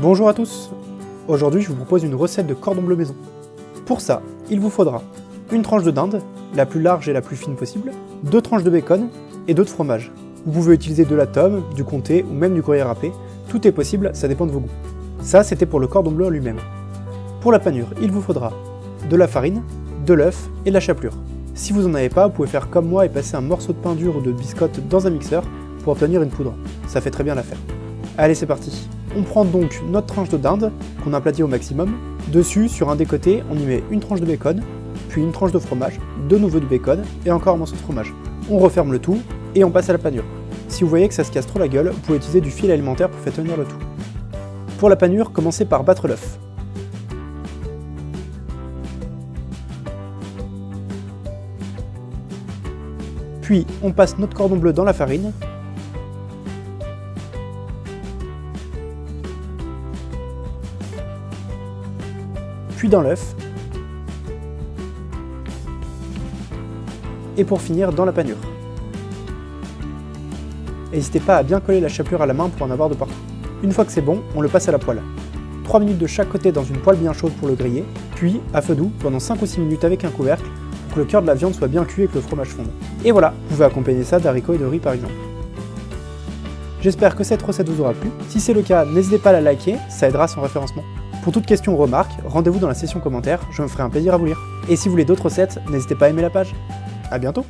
Bonjour à tous. Aujourd'hui je vous propose une recette de cordon bleu maison. Pour ça, il vous faudra une tranche de dinde, la plus large et la plus fine possible, 2 tranches de bacon et 2 de fromage. Vous pouvez utiliser de la tome, du comté ou même du gruyère râpé, tout est possible, ça dépend de vos goûts. Ça c'était pour le cordon bleu en lui-même. Pour la panure, il vous faudra de la farine, de l'œuf et de la chapelure. Si vous n'en avez pas, vous pouvez faire comme moi et passer un morceau de pain dur ou de biscotte dans un mixeur pour obtenir une poudre. Ça fait très bien l'affaire. Allez, c'est parti. On prend donc notre tranche de dinde, qu'on aplatit au maximum. Dessus, sur un des côtés, on y met une tranche de bacon, puis une tranche de fromage, de nouveau du bacon, et encore un morceau de fromage. On referme le tout, et on passe à la panure. Si vous voyez que ça se casse trop la gueule, vous pouvez utiliser du fil alimentaire pour faire tenir le tout. Pour la panure, commencez par battre l'œuf. Puis, on passe notre cordon bleu dans la farine. Puis dans l'œuf. Et pour finir, dans la panure. N'hésitez pas à bien coller la chapelure à la main pour en avoir de partout. Une fois que c'est bon, on le passe à la poêle. 3 minutes de chaque côté dans une poêle bien chaude pour le griller, puis à feu doux pendant 5 ou 6 minutes avec un couvercle pour que le cœur de la viande soit bien cuit et que le fromage fonde. Et voilà, vous pouvez accompagner ça d'haricots et de riz par exemple. J'espère que cette recette vous aura plu. Si c'est le cas, n'hésitez pas à la liker, ça aidera à son référencement. Pour toute question ou remarque, rendez-vous dans la section commentaires, je me ferai un plaisir à vous lire. Et si vous voulez d'autres recettes, n'hésitez pas à aimer la page. A bientôt!